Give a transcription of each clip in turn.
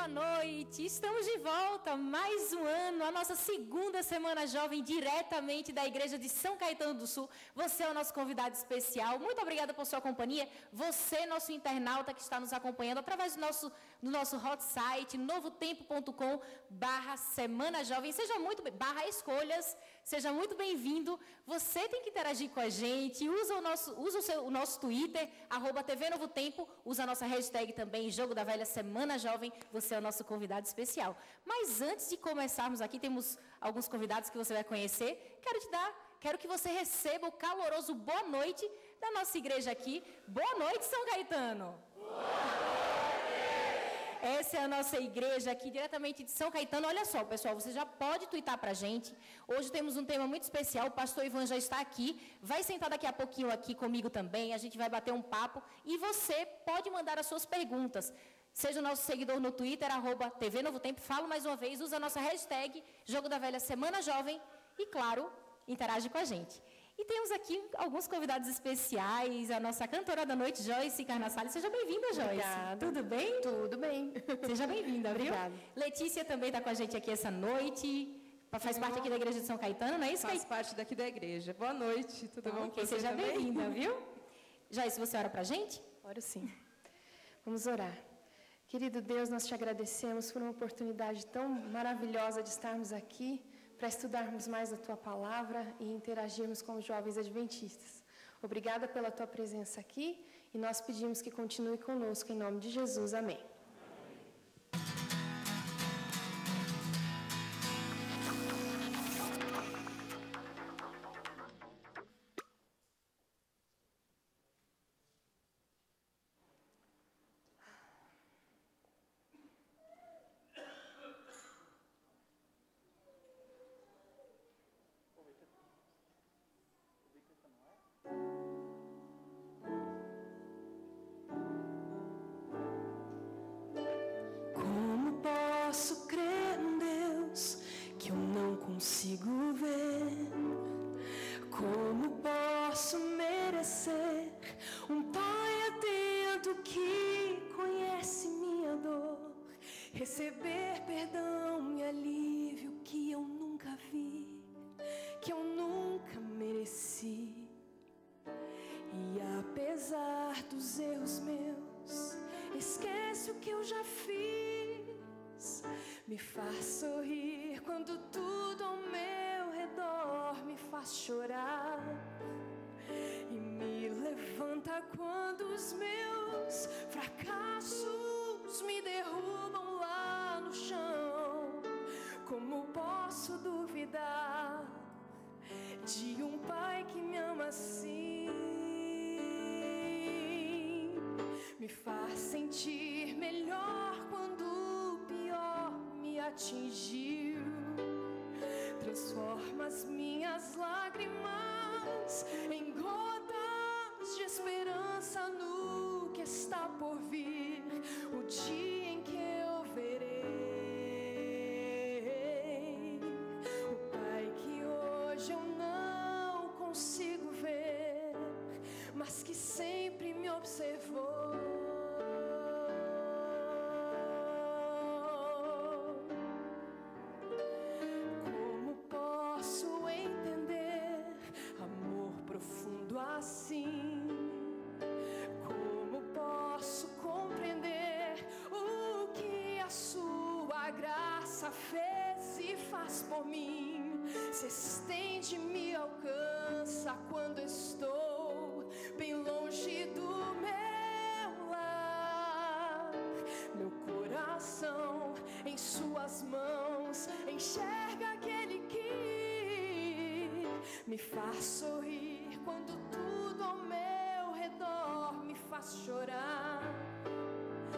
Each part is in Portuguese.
boa noite. Estamos de volta, mais um ano, a nossa segunda Semana Jovem, diretamente da Igreja de São Caetano do Sul. Você é o nosso convidado especial. Muito obrigada por sua companhia. Você, nosso internauta que está nos acompanhando através do nosso hot site, novotempo.com/Semana Jovem. Seja muito /escolhas. Seja muito bem-vindo. Você tem que interagir com a gente. Usa o nosso Twitter, @TV Novo Tempo. Usa a nossa hashtag também, Jogo da Velha Semana Jovem. Você é o nosso convidado especial. Mas antes de começarmos aqui, temos alguns convidados que você vai conhecer. Quero que você receba o caloroso boa noite da nossa igreja aqui. Boa noite, São Caetano. Boa noite. Essa é a nossa igreja aqui, diretamente de São Caetano. Olha só, pessoal, você já pode twittar para a gente. Hoje temos um tema muito especial. O pastor Ivan já está aqui. Vai sentar daqui a pouquinho aqui comigo também. A gente vai bater um papo. E você pode mandar as suas perguntas. Seja o nosso seguidor no Twitter, @TV Novo Tempo. Falo mais uma vez, usa a nossa hashtag, Jogo da Velha Semana Jovem. E, claro, interage com a gente. E temos aqui alguns convidados especiais, a nossa cantora da noite, Joyce Carnassali. Seja bem-vinda, Joyce. Obrigada. Tudo bem? Tudo bem. Seja bem-vinda, viu? Obrigada. Letícia também está com a gente aqui essa noite. Faz parte aqui da Igreja de São Caetano, não é isso? Faz parte daqui da igreja. Boa noite, tudo bom com você? Seja bem-vinda, viu? Joyce, você ora para a gente? Oro sim. Vamos orar. Querido Deus, nós te agradecemos por uma oportunidade tão maravilhosa de estarmos aqui para estudarmos mais a Tua Palavra e interagirmos com os jovens adventistas. Obrigada pela Tua presença aqui e nós pedimos que continue conosco, em nome de Jesus. Amém. Posso crer em Deus que eu não consigo ver? Como posso merecer um Pai atento que conhece minha dor? Receber perdão e alívio que eu nunca vi, que eu nunca mereci. E apesar dos erros meus, esquece o que eu já fiz. Me faz sorrir quando tudo ao meu redor me faz chorar. E me levanta quando os meus fracassos me derrubam lá no chão. Como posso duvidar de um Pai que me ama assim? Me faz sentir melhor quando o pior me atingiu. Transforma as minhas lágrimas em gotas de esperança no que está por vir, o dia em que eu verei o Pai que hoje eu não consigo ver, mas que sempre me observou. Como posso entender amor profundo assim? Como posso compreender o que a sua graça fez e faz por mim? Se estende e me alcança quando estou bem longe do meu lar. Meu coração em suas mãos enxerga aquele que me faz sorrir quando tudo ao meu redor me faz chorar. E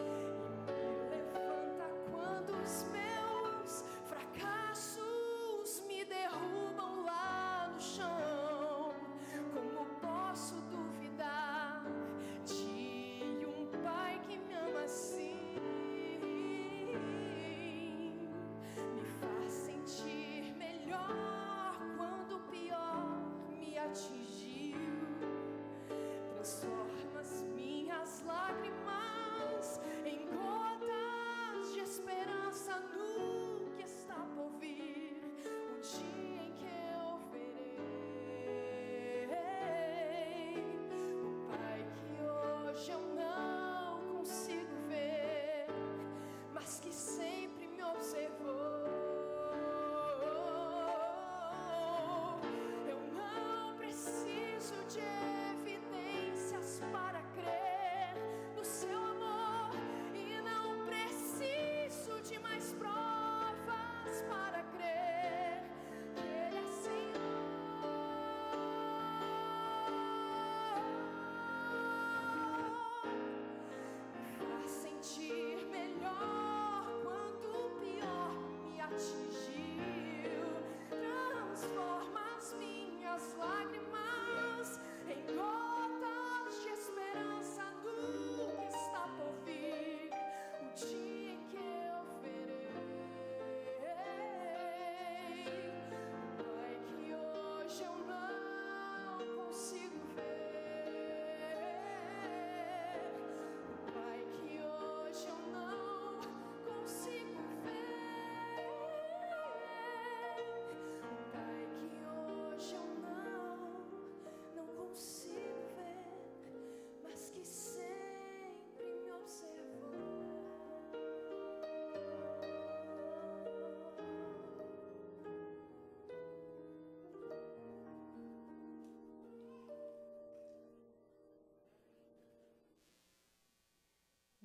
me levanta quando os meus fracassos me derrubam lá no chão. Como posso duvidar de um Pai que me ama assim? Me faz sentir melhor quando o pior me atingiu. Transforma as minhas lágrimas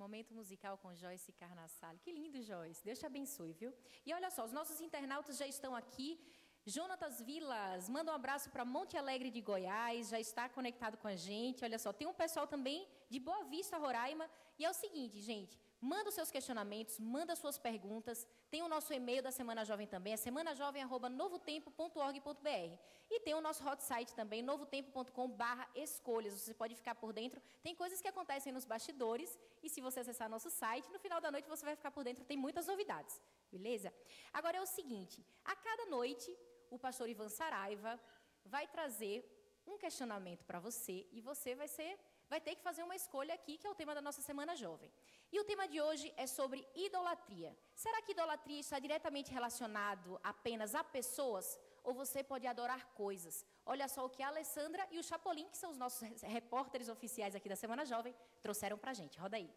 Momento musical com Joyce Carnassale. Que lindo, Joyce. Deus te abençoe, viu? E olha só, os nossos internautas já estão aqui. Jonatas Vilas, manda um abraço para Monte Alegre de Goiás, já está conectado com a gente. Olha só, tem um pessoal também de Boa Vista, Roraima. E é o seguinte, gente, manda os seus questionamentos, manda suas perguntas. Tem o nosso e-mail da Semana Jovem também, é semanajovem@novotempo.org.br. E tem o nosso hot site também, novotempo.com/escolhas. Você pode ficar por dentro. Tem coisas que acontecem nos bastidores. E se você acessar nosso site, no final da noite você vai ficar por dentro. Tem muitas novidades, beleza? Agora é o seguinte, a cada noite, o pastor Ivan Saraiva vai trazer um questionamento para você e você vai ter que fazer uma escolha aqui, que é o tema da nossa Semana Jovem. E o tema de hoje é sobre idolatria. Será que idolatria está diretamente relacionado apenas a pessoas ou você pode adorar coisas? Olha só o que a Alessandra e o Chapolin, que são os nossos repórteres oficiais aqui da Semana Jovem, trouxeram para a gente. Roda aí.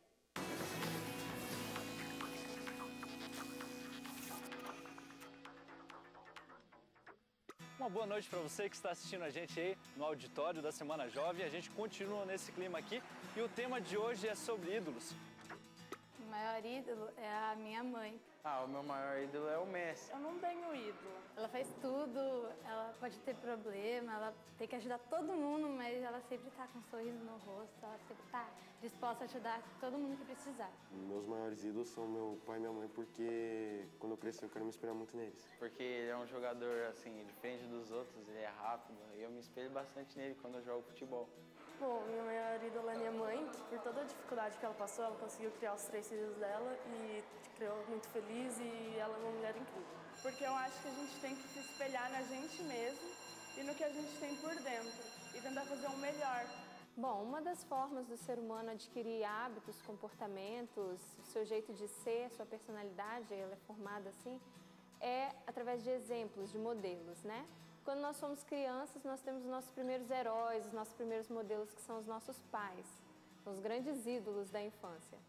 Uma boa noite para você que está assistindo a gente aí no auditório da Semana Jovem. A gente continua nesse clima aqui e o tema de hoje é sobre ídolos. O maior ídolo é a minha mãe. O meu maior ídolo é o Messi. Eu não tenho ídolo. Ela faz tudo, ela pode ter problema, ela tem que ajudar todo mundo, mas ela sempre está com um sorriso no rosto, ela sempre está disposta a ajudar todo mundo que precisar. Meus maiores ídolos são meu pai e minha mãe, porque quando eu crescer eu quero me inspirar muito neles. Porque ele é um jogador, assim, diferente dos outros, ele é rápido e eu me espelho bastante nele quando eu jogo futebol. Bom, minha maior ídola é minha mãe. Por toda a dificuldade que ela passou, ela conseguiu criar os 3 filhos dela e criou muito feliz e ela é uma mulher incrível. Porque eu acho que a gente tem que se espelhar na gente mesmo e no que a gente tem por dentro e tentar fazer o melhor. Bom, uma das formas do ser humano adquirir hábitos, comportamentos, seu jeito de ser, sua personalidade, ela é formada assim, é através de exemplos, de modelos, né? Quando nós somos crianças, nós temos os nossos primeiros heróis, os nossos primeiros modelos, que são os nossos pais, os grandes ídolos da infância.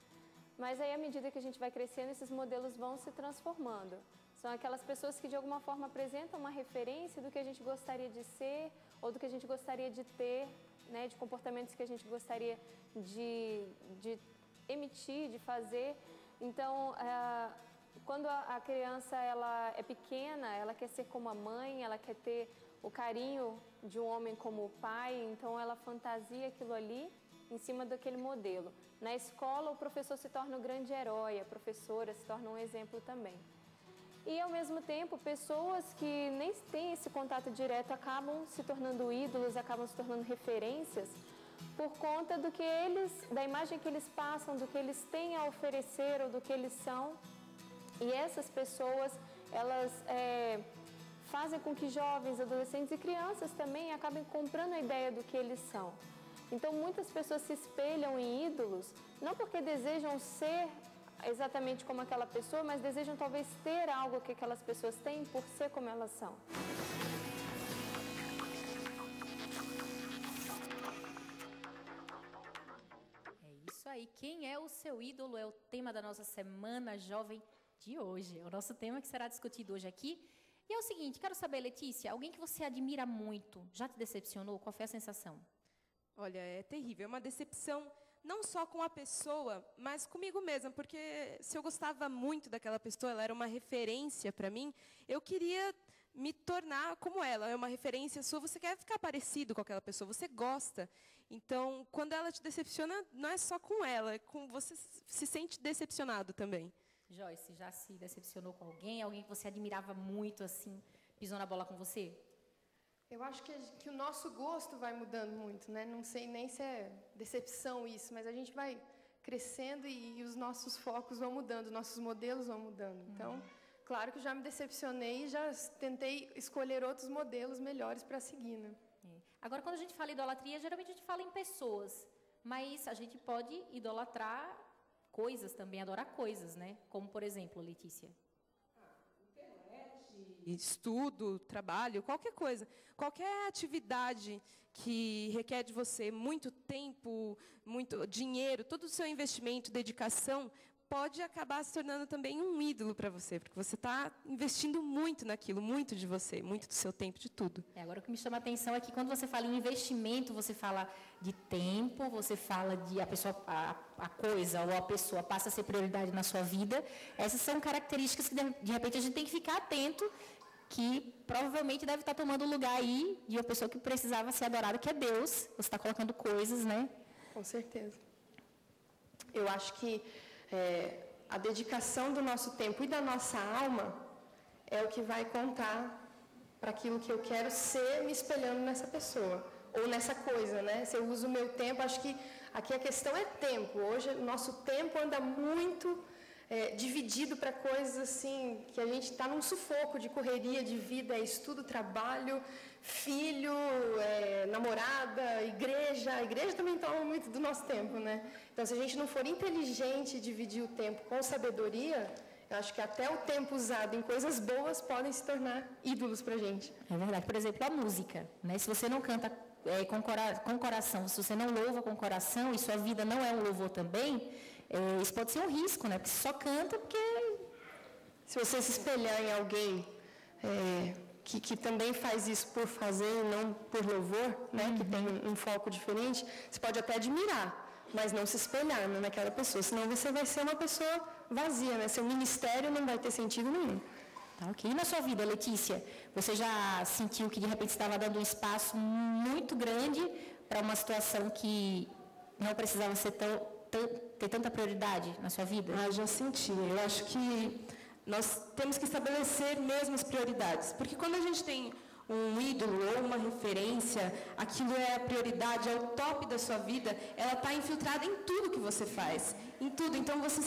Mas aí, à medida que a gente vai crescendo, esses modelos vão se transformando. São aquelas pessoas que, de alguma forma, apresentam uma referência do que a gente gostaria de ser ou do que a gente gostaria de ter, né, de comportamentos que a gente gostaria de emitir, de fazer. Então, quando a criança ela é pequena, ela quer ser como a mãe, ela quer ter o carinho de um homem como o pai, então ela fantasia aquilo ali em cima daquele modelo. Na escola, o professor se torna o grande herói, a professora se torna um exemplo também. E, ao mesmo tempo, pessoas que nem têm esse contato direto acabam se tornando ídolos, acabam se tornando referências por conta do que da imagem que eles passam, do que eles têm a oferecer ou do que eles são. E essas pessoas, elas fazem com que jovens, adolescentes e crianças também acabem comprando a ideia do que eles são. Então, muitas pessoas se espelham em ídolos, não porque desejam ser exatamente como aquela pessoa, mas desejam talvez ter algo que aquelas pessoas têm por ser como elas são. É isso aí. Quem é o seu ídolo é o tema da nossa Semana Jovem de hoje. É o nosso tema que será discutido hoje aqui. E é o seguinte, quero saber, Letícia, alguém que você admira muito, já te decepcionou? Qual foi a sensação? Olha, é terrível. É uma decepção não só com a pessoa, mas comigo mesma, porque se eu gostava muito daquela pessoa, ela era uma referência para mim, eu queria me tornar como ela. É uma referência sua, você quer ficar parecido com aquela pessoa, você gosta. Então, quando ela te decepciona, não é só com ela, é com você se sente decepcionado também. Joyce, já se decepcionou com alguém? Alguém que você admirava muito, assim, pisou na bola com você? Eu acho que o nosso gosto vai mudando muito, né? Não sei nem se é decepção isso, mas a gente vai crescendo e os nossos focos vão mudando, nossos modelos vão mudando. Então, claro que já me decepcionei e já tentei escolher outros modelos melhores para seguir, né? Agora, quando a gente fala idolatria, geralmente a gente fala em pessoas, mas a gente pode idolatrar coisas também, adorar coisas, né? Como, por exemplo, Letícia. Estudo, trabalho, qualquer coisa. Qualquer atividade que requer de você muito tempo, muito dinheiro, todo o seu investimento, dedicação, pode acabar se tornando também um ídolo para você, porque você está investindo muito naquilo, muito de você, muito do seu tempo, de tudo. Agora, o que me chama a atenção é que quando você fala em investimento, você fala de tempo, você fala de a coisa ou a pessoa passa a ser prioridade na sua vida. Essas são características que, de repente, a gente tem que ficar atento, que provavelmente deve estar tomando lugar aí de uma pessoa que precisava ser adorada, que é Deus. Você está colocando coisas, né? Com certeza. Eu acho que a dedicação do nosso tempo e da nossa alma é o que vai contar para aquilo que eu quero ser, me espelhando nessa pessoa ou nessa coisa, né? Se eu uso o meu tempo, acho que aqui a questão é tempo. Hoje, o nosso tempo anda muito dividido para coisas assim, que a gente está num sufoco de correria de vida, estudo, trabalho, filho, namorada, igreja. A igreja também toma muito do nosso tempo, né? Então, se a gente não for inteligente e dividir o tempo com sabedoria, eu acho que até o tempo usado em coisas boas podem se tornar ídolos para a gente. É verdade. Por exemplo, a música, né? Se você não canta com coração, se você não louva com coração e sua vida não é um louvor também, isso pode ser um risco, né? Porque você só canta porque... Se você se espelhar em alguém que também faz isso por fazer e não por louvor, né? Que tem um foco diferente, você pode até admirar, mas não se espelhar, né, naquela pessoa. Senão você vai ser uma pessoa vazia, né? Seu ministério não vai ter sentido nenhum. Tá, ok. E na sua vida, Letícia, você já sentiu que de repente estava dando um espaço muito grande para uma situação que não precisava ser ter tanta prioridade na sua vida? Já senti. Eu acho que nós temos que estabelecer mesmo as prioridades. Porque quando a gente tem um ídolo ou uma referência, aquilo é a prioridade, é o top da sua vida, ela está infiltrada em tudo que você faz. Em tudo. Então, você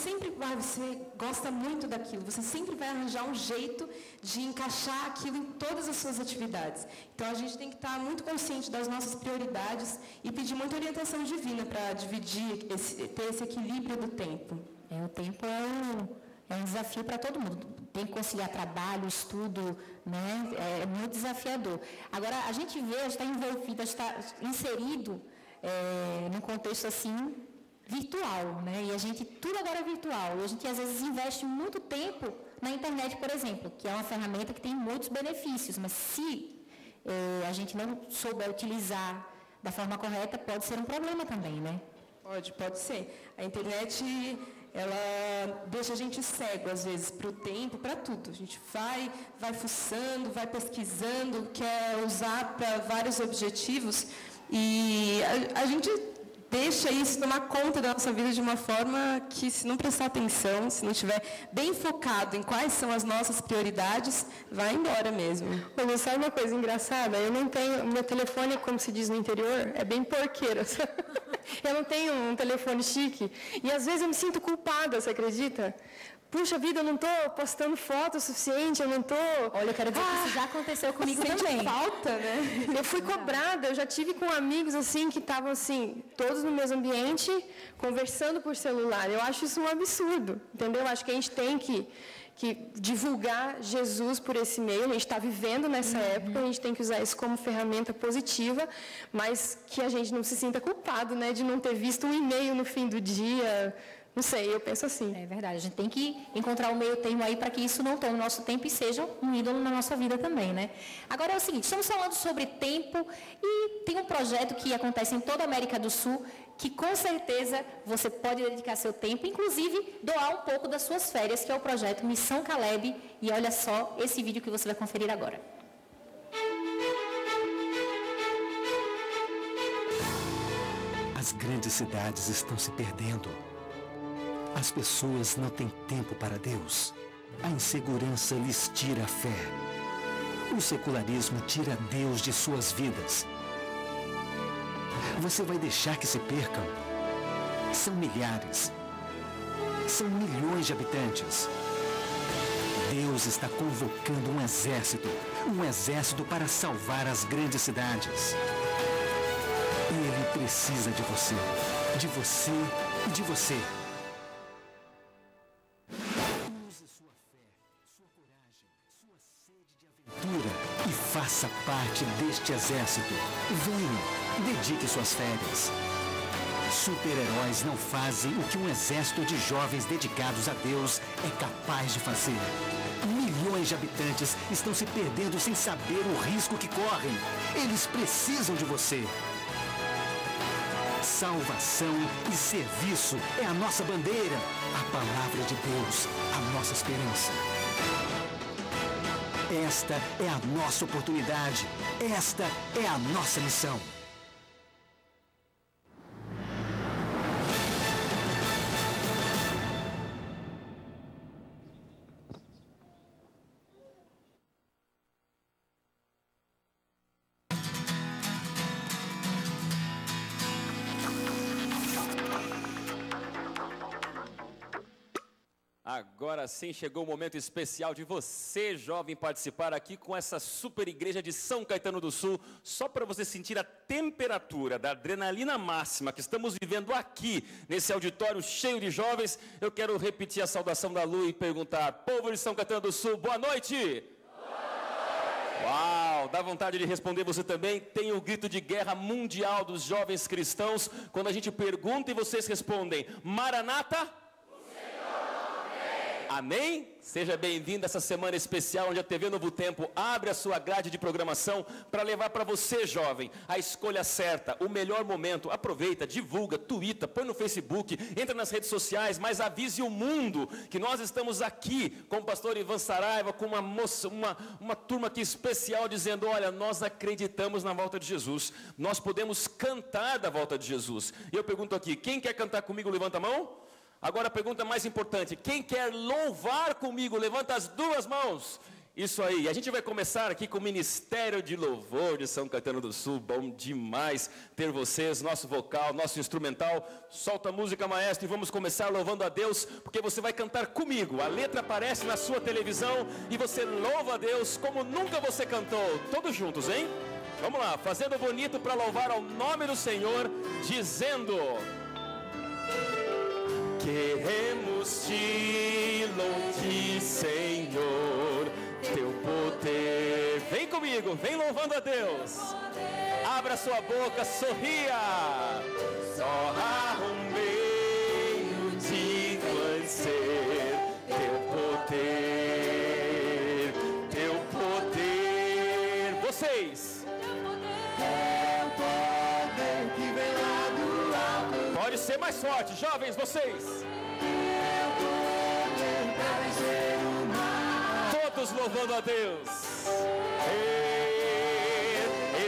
gosta muito daquilo, você sempre vai arranjar um jeito de encaixar aquilo em todas as suas atividades. Então, a gente tem que estar muito consciente das nossas prioridades e pedir muita orientação divina para dividir, ter esse equilíbrio do tempo. O tempo é um desafio para todo mundo. Tem que conciliar trabalho, estudo, né? É muito desafiador. Agora, a gente está envolvido, está inserido num contexto assim, virtual, né? E tudo agora é virtual. E a gente, às vezes, investe muito tempo na internet, por exemplo, que é uma ferramenta que tem muitos benefícios, mas se a gente não souber utilizar da forma correta, pode ser um problema também, né? Pode ser. A internet, ela deixa a gente cego, às vezes, para o tempo, para tudo. A gente vai fuçando, vai pesquisando, quer usar para vários objetivos e a gente deixa isso tomar conta da nossa vida de uma forma que, se não prestar atenção, se não estiver bem focado em quais são as nossas prioridades, vai embora mesmo. Mas sabe uma coisa engraçada? Eu não tenho... Meu telefone, como se diz no interior, é bem porqueiro. Eu não tenho um telefone chique. E, às vezes, eu me sinto culpada, você acredita? Puxa vida, eu não estou postando foto o suficiente, eu não estou... Olha, eu quero dizer que isso já aconteceu comigo também. Falta, né? Eu fui cobrada, eu já tive com amigos assim, que estavam assim, todos no mesmo ambiente, conversando por celular. Eu acho isso um absurdo, entendeu? Eu acho que a gente tem que divulgar Jesus por esse meio. A gente está vivendo nessa época, a gente tem que usar isso como ferramenta positiva, mas que a gente não se sinta culpado, né, de não ter visto um e-mail no fim do dia. Não sei, eu penso assim. É verdade, a gente tem que encontrar o meio termo aí para que isso não tome o nosso tempo e seja um ídolo na nossa vida também, né? Agora é o seguinte, estamos falando sobre tempo e tem um projeto que acontece em toda a América do Sul que com certeza você pode dedicar seu tempo, inclusive doar um pouco das suas férias, que é o projeto Missão Caleb. E olha só esse vídeo que você vai conferir agora. As grandes cidades estão se perdendo. As pessoas não têm tempo para Deus. A insegurança lhes tira a fé. O secularismo tira Deus de suas vidas. Você vai deixar que se percam? São milhares. São milhões de habitantes. Deus está convocando um exército para salvar as grandes cidades. Ele precisa de você e de você. Use sua fé, sua coragem, sua sede de aventura e faça parte deste exército. Venha, dedique suas férias. Super-heróis não fazem o que um exército de jovens dedicados a Deus é capaz de fazer. Milhões de habitantes estão se perdendo sem saber o risco que correm. Eles precisam de você. Salvação e serviço é a nossa bandeira. A palavra de Deus, a nossa esperança. Esta é a nossa oportunidade. Esta é a nossa missão. Agora sim chegou o momento especial de você, jovem, participar aqui com essa super igreja de São Caetano do Sul, só para você sentir a temperatura da adrenalina máxima que estamos vivendo aqui, nesse auditório cheio de jovens. Eu quero repetir a saudação da Lu e perguntar: povo de São Caetano do Sul, boa noite! Uau, dá vontade de responder você também. Tem o grito de guerra mundial dos jovens cristãos, quando a gente pergunta e vocês respondem: Maranata? Amém? Seja bem-vindo a essa semana especial onde a TV Novo Tempo abre a sua grade de programação para levar para você, jovem, a escolha certa, o melhor momento. Aproveita, divulga, tuita, põe no Facebook, entra nas redes sociais, mas avise o mundo que nós estamos aqui com o pastor Ivan Saraiva, com uma turma aqui especial dizendo: olha, nós acreditamos na volta de Jesus, nós podemos cantar da volta de Jesus. E eu pergunto aqui, quem quer cantar comigo, levanta a mão. Agora a pergunta mais importante: quem quer louvar comigo? Levanta as duas mãos. Isso aí, a gente vai começar aqui com o Ministério de Louvor de São Caetano do Sul. Bom demais ter vocês, nosso vocal, nosso instrumental. Solta a música, maestro, e vamos começar louvando a Deus, porque você vai cantar comigo. A letra aparece na sua televisão e você louva a Deus como nunca você cantou. Todos juntos, hein? Vamos lá, fazendo bonito para louvar ao nome do Senhor, dizendo: queremos te louvar, Senhor, teu poder. Vem comigo, vem louvando a Deus. Abra sua boca, sorria. Só há um meio de conhecer teu poder, teu poder. Vocês. Teu poder que vem lá do alto. Pode ser mais forte, jovens, vocês. Todos louvando a Deus.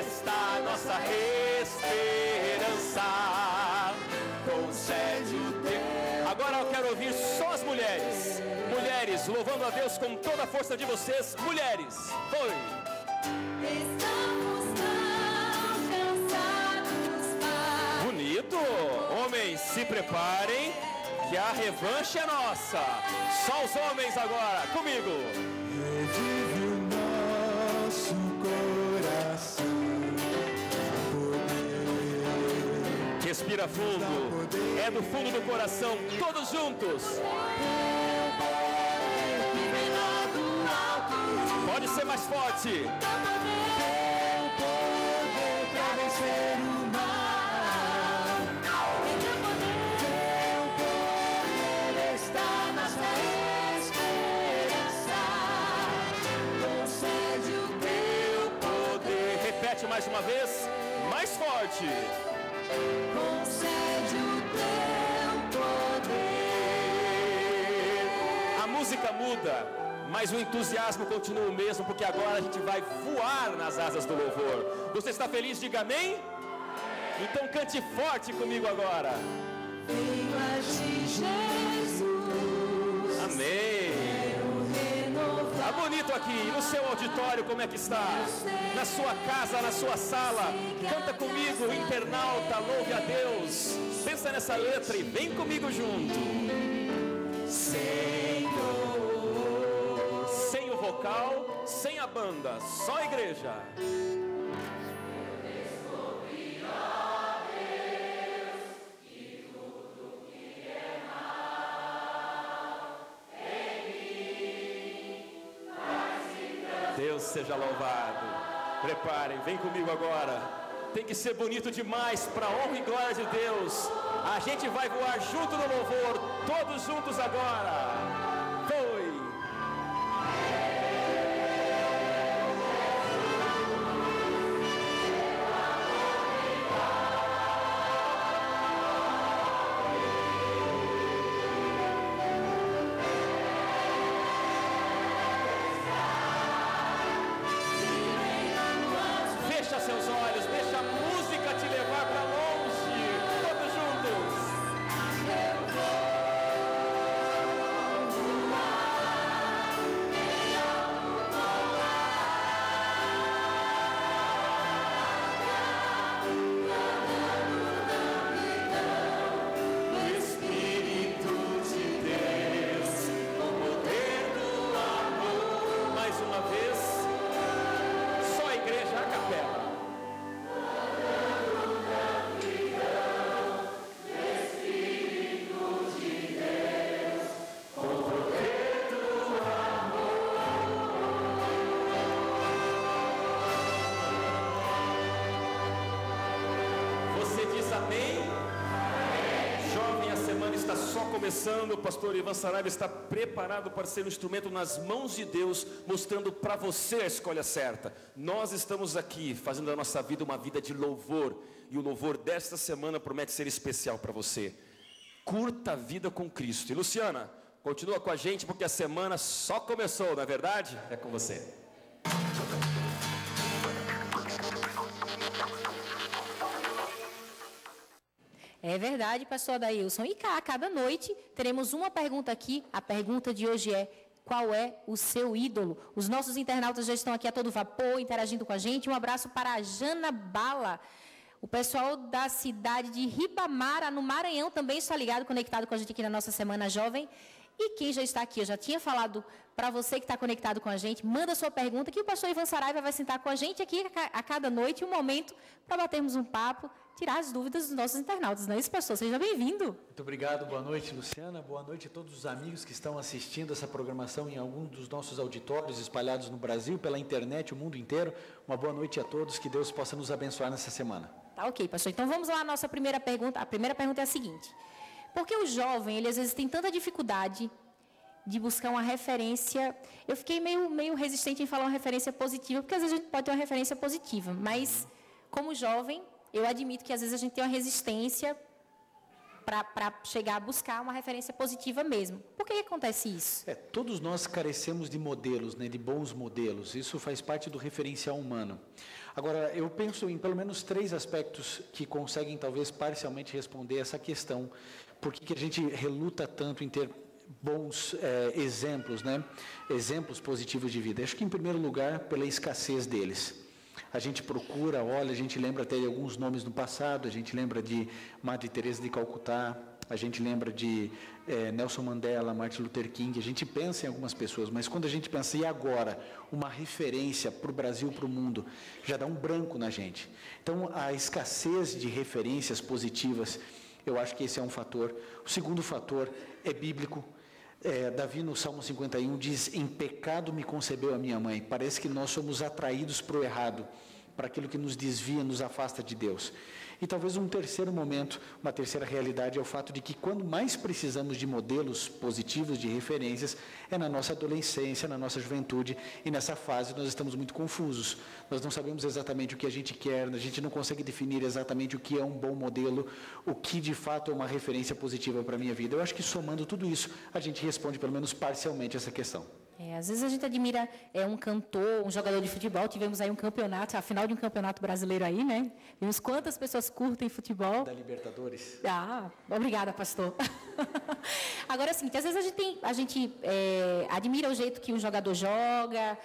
Está nossa esperança. Concede o teu. Agora eu quero ouvir só as mulheres. Mulheres louvando a Deus com toda a força de vocês. Mulheres, foi. Estamos tão cansados, Pai. Bonito. Homens, se preparem, que a revanche é nossa. Só os homens agora, comigo. Revive o nosso coração. Respira fundo. É do fundo do coração, todos juntos. Pode ser mais forte. Mais uma vez, mais forte. Concede o teu poder. A música muda, mas o entusiasmo continua o mesmo, porque agora a gente vai voar nas asas do louvor. Você está feliz? Diga amém. Então cante forte comigo agora. Venho a ti, Jesus. Amém. Tá bonito aqui, no seu auditório, como é que está? Na sua casa, na sua sala. Canta comigo, internauta, louve a Deus. Pensa nessa letra e vem comigo junto. Senhor. Sem o vocal, sem a banda, só a igreja. Deus seja louvado. Preparem, vem comigo agora. tem que ser bonito demais para honra e glória de Deus. A gente vai voar junto no louvor, todos juntos agora. Foi! Fecha seus olhos, deixa a música te levar para longe, todos juntos. O Espírito de Deus, o poder do amor. Mais uma vez, só a igreja, a capela. Você diz amém? Jovem, a semana está só começando. O pastor Ivan Saraiva está preparado para ser um instrumento nas mãos de Deus, mostrando para você a escolha certa. Nós estamos aqui fazendo da nossa vida uma vida de louvor, e o louvor desta semana promete ser especial para você. Curta a vida com Cristo. E Luciana, continua com a gente, porque a semana só começou, não é verdade? É com você. É verdade, pastor Adailson. E a cada noite teremos uma pergunta aqui. A pergunta de hoje é: qual é o seu ídolo? Os nossos internautas já estão aqui a todo vapor, interagindo com a gente. Um abraço para a Jana Bala. O pessoal da cidade de Ribamara, no Maranhão, também está ligado, conectado com a gente aqui na nossa Semana Jovem. E quem já está aqui, eu já tinha falado para você que está conectado com a gente, manda sua pergunta, que o pastor Ivan Saraiva vai sentar com a gente aqui a cada noite, um momento para batermos um papo, tirar as dúvidas dos nossos internautas. Não é isso, pastor? Seja bem-vindo. Muito obrigado. Boa noite, Luciana. Boa noite a todos os amigos que estão assistindo essa programação em algum dos nossos auditórios espalhados no Brasil, pela internet, o mundo inteiro. Uma boa noite a todos, que Deus possa nos abençoar nessa semana. Tá ok, pastor. Então vamos lá à nossa primeira pergunta. A primeira pergunta é a seguinte: por que o jovem, ele às vezes tem tanta dificuldade de buscar uma referência? Eu fiquei meio resistente em falar uma referência positiva, porque às vezes a gente pode ter uma referência positiva, mas como jovem, eu admito que às vezes a gente tem uma resistência para chegar a buscar uma referência positiva mesmo. Por que acontece isso? Todos nós carecemos de modelos, né, de bons modelos. Isso faz parte do referencial humano. Agora, eu penso em pelo menos 3 aspectos que conseguem talvez parcialmente responder essa questão. Por que a gente reluta tanto em ter bons exemplos, né? Exemplos positivos de vida? Acho que, em primeiro lugar, pela escassez deles. A gente procura, olha, a gente lembra até de alguns nomes no passado, a gente lembra de Madre Teresa de Calcutá, a gente lembra de Nelson Mandela, Martin Luther King, a gente pensa em algumas pessoas, mas quando a gente pensa, e agora, uma referência para o Brasil, para o mundo, já dá um branco na gente. Então, a escassez de referências positivas, eu acho que esse é um fator. O segundo fator é bíblico. Davi, no Salmo 51, diz: em pecado me concebeu a minha mãe. Parece que nós somos atraídos para o errado, para aquilo que nos desvia, nos afasta de Deus. E talvez um terceiro momento, uma terceira realidade, é o fato de que quando mais precisamos de modelos positivos, de referências, é na nossa adolescência, na nossa juventude, e nessa fase nós estamos muito confusos. Nós não sabemos exatamente o que a gente quer, a gente não consegue definir exatamente o que é um bom modelo, o que de fato é uma referência positiva para a minha vida. Eu acho que somando tudo isso, a gente responde pelo menos parcialmente essa questão. Às vezes a gente admira um cantor, um jogador de futebol. Tivemos aí um campeonato, a final de um campeonato brasileiro aí, né? Vimos quantas pessoas curtem futebol. Da Libertadores. Obrigada, pastor. Agora, assim, às vezes a gente admira o jeito que um jogador joga,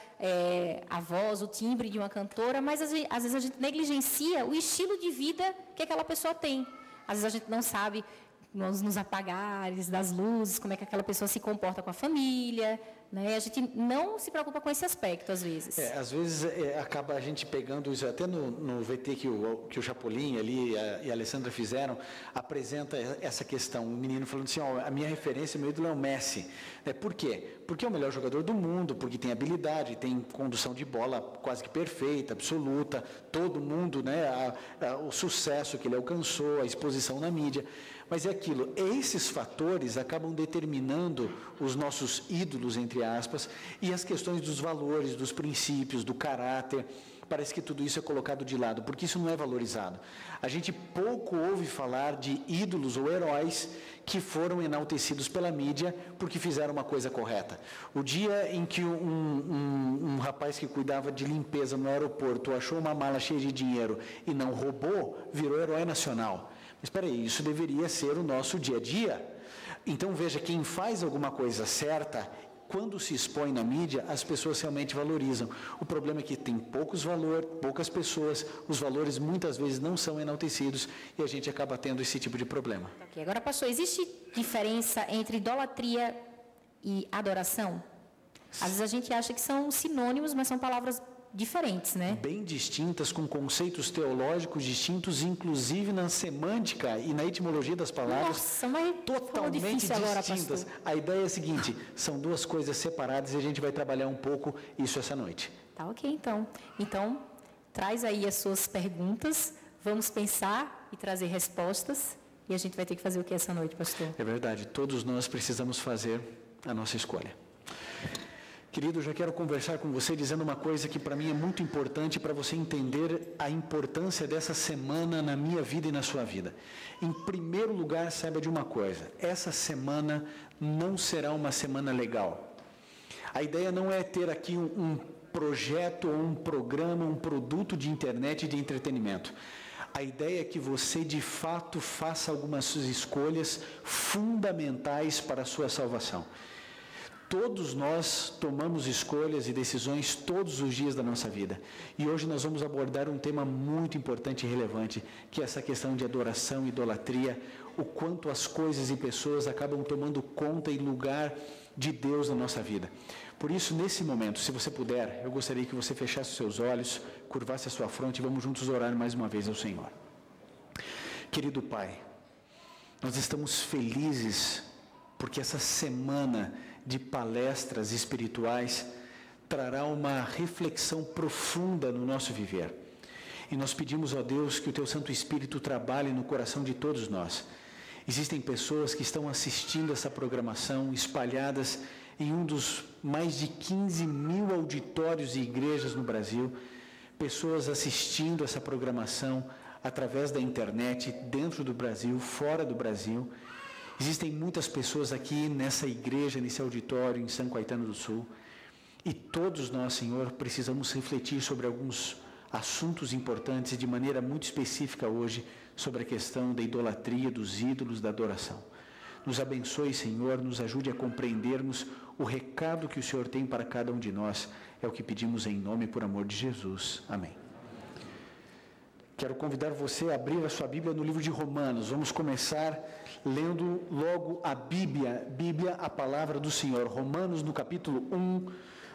a voz, o timbre de uma cantora, mas às vezes a gente negligencia o estilo de vida que aquela pessoa tem. Às vezes a gente não sabe nos apagares das luzes, como é que aquela pessoa se comporta com a família, né? A gente não se preocupa com esse aspecto, às vezes. Às vezes acaba a gente pegando isso, até no VT que o Chapolin ali e a Alessandra fizeram, apresenta essa questão, o menino falando assim, a minha referência, meu ídolo é o Messi. Por quê? Porque é o melhor jogador do mundo, porque tem habilidade, tem condução de bola quase que perfeita, absoluta, todo mundo, né, o sucesso que ele alcançou, a exposição na mídia. Mas é aquilo, esses fatores acabam determinando os nossos ídolos, entre aspas, e as questões dos valores, dos princípios, do caráter. Parece que tudo isso é colocado de lado, porque isso não é valorizado. A gente pouco ouve falar de ídolos ou heróis que foram enaltecidos pela mídia porque fizeram uma coisa correta. O dia em que um rapaz que cuidava de limpeza no aeroporto achou uma mala cheia de dinheiro e não roubou, virou herói nacional. Mas espera aí, isso deveria ser o nosso dia a dia. Então veja, quem faz alguma coisa certa, quando se expõe na mídia, as pessoas realmente valorizam. O problema é que tem poucas pessoas, os valores muitas vezes não são enaltecidos e a gente acaba tendo esse tipo de problema. Okay. Agora, pastor, existe diferença entre idolatria e adoração? Às vezes a gente acha que são sinônimos, mas são palavras diferentes, né? Bem distintas, com conceitos teológicos distintos, inclusive na semântica e na etimologia das palavras. Nossa, mas totalmente agora, distintas. pastor. A ideia é a seguinte, são duas coisas separadas e a gente vai trabalhar um pouco isso essa noite. Tá ok, então. Então, traz aí as suas perguntas, vamos pensar e trazer respostas, e a gente vai ter que fazer o que essa noite, pastor? É verdade, todos nós precisamos fazer a nossa escolha. Querido, eu já quero conversar com você dizendo uma coisa que para mim é muito importante para você entender a importância dessa semana na minha vida e na sua vida. Em primeiro lugar, saiba de uma coisa, essa semana não será uma semana legal. A ideia não é ter aqui um projeto ou um programa, um produto de internet de entretenimento. A ideia é que você de fato faça algumas escolhas fundamentais para a sua salvação. Todos nós tomamos escolhas e decisões todos os dias da nossa vida. E hoje nós vamos abordar um tema muito importante e relevante, que é essa questão de adoração e idolatria, o quanto as coisas e pessoas acabam tomando conta e lugar de Deus na nossa vida. Por isso, nesse momento, se você puder, eu gostaria que você fechasse os seus olhos, curvasse a sua fronte e vamos juntos orar mais uma vez ao Senhor. Querido Pai, nós estamos felizes porque essa semana de palestras espirituais trará uma reflexão profunda no nosso viver. E nós pedimos, ó Deus, que o Teu Santo Espírito trabalhe no coração de todos nós. Existem pessoas que estão assistindo essa programação espalhadas em um dos mais de 15 mil auditórios e igrejas no Brasil, pessoas assistindo essa programação através da internet, dentro do Brasil, fora do Brasil. Existem muitas pessoas aqui nessa igreja, nesse auditório em São Caetano do Sul, e todos nós, Senhor, precisamos refletir sobre alguns assuntos importantes e de maneira muito específica hoje sobre a questão da idolatria, dos ídolos, da adoração. Nos abençoe, Senhor, nos ajude a compreendermos o recado que o Senhor tem para cada um de nós. É o que pedimos em nome e por amor de Jesus. Amém. Quero convidar você a abrir a sua Bíblia no livro de Romanos. Vamos começar lendo logo a Bíblia, a palavra do Senhor. Romanos, no capítulo 1,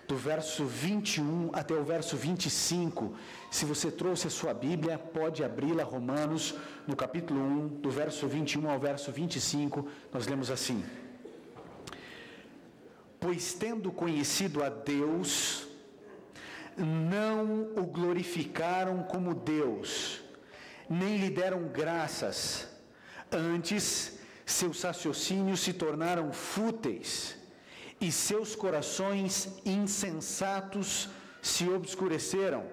do verso 21 até o verso 25. Se você trouxe a sua Bíblia, pode abri-la. Romanos, no capítulo 1, do verso 21 ao verso 25, nós lemos assim: Pois tendo conhecido a Deus, não o glorificaram como Deus, nem lhe deram graças. Antes, seus raciocínios se tornaram fúteis e seus corações insensatos se obscureceram.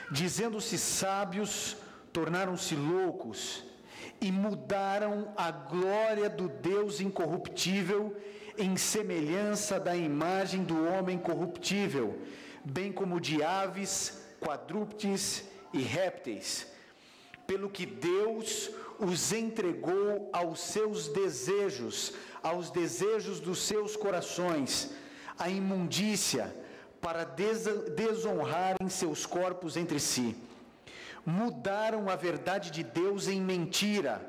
Dizendo-se sábios, tornaram-se loucos e mudaram a glória do Deus incorruptível em semelhança da imagem do homem corruptível, bem como de aves, quadrúpedes e répteis, pelo que Deus os entregou aos seus desejos, aos desejos dos seus corações, a imundícia, para desonrarem seus corpos entre si. Mudaram a verdade de Deus em mentira,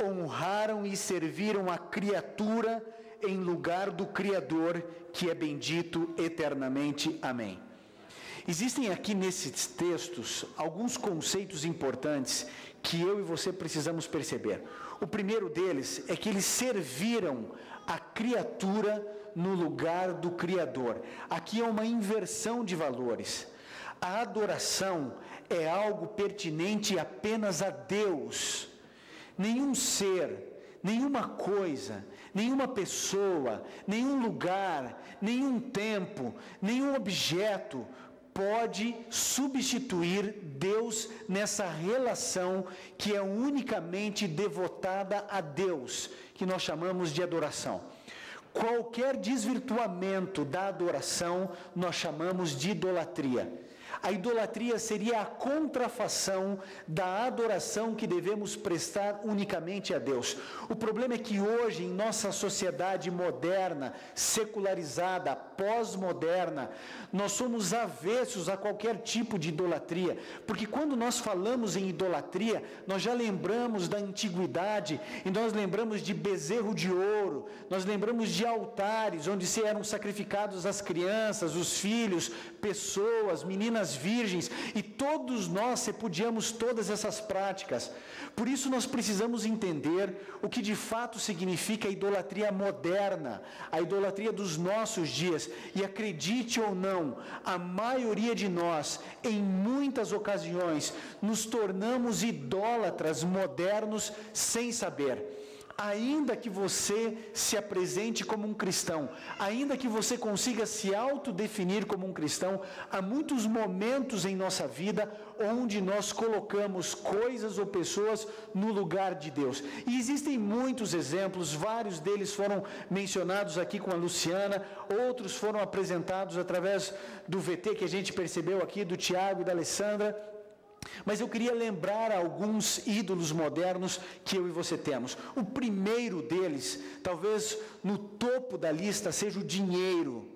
honraram e serviram a criatura em lugar do Criador, que é bendito eternamente. Amém. Existem aqui nesses textos alguns conceitos importantes que eu e você precisamos perceber. O primeiro deles é que eles serviram a criatura no lugar do Criador. Aqui é uma inversão de valores. A adoração é algo pertinente apenas a Deus. Nenhum ser, nenhuma coisa, nenhuma pessoa, nenhum lugar, nenhum tempo, nenhum objeto pode substituir Deus nessa relação que é unicamente devotada a Deus, que nós chamamos de adoração. Qualquer desvirtuamento da adoração nós chamamos de idolatria. A idolatria seria a contrafação da adoração que devemos prestar unicamente a Deus. O problema é que hoje, em nossa sociedade moderna, secularizada, pós-moderna, nós somos avessos a qualquer tipo de idolatria, porque quando nós falamos em idolatria, nós já lembramos da antiguidade, e nós lembramos de bezerro de ouro, nós lembramos de altares, onde se eram sacrificados as crianças, os filhos, pessoas, meninas virgens, e todos nós repudiamos todas essas práticas. Por isso nós precisamos entender o que de fato significa a idolatria moderna, a idolatria dos nossos dias, e acredite ou não, a maioria de nós, em muitas ocasiões, nos tornamos idólatras modernos sem saber. Ainda que você se apresente como um cristão, ainda que você consiga se autodefinir como um cristão, há muitos momentos em nossa vida onde nós colocamos coisas ou pessoas no lugar de Deus. E existem muitos exemplos, vários deles foram mencionados aqui com a Luciana, outros foram apresentados através do VT que a gente percebeu aqui, do Tiago e da Alessandra. Mas eu queria lembrar alguns ídolos modernos que eu e você temos. O primeiro deles, talvez no topo da lista, seja o dinheiro.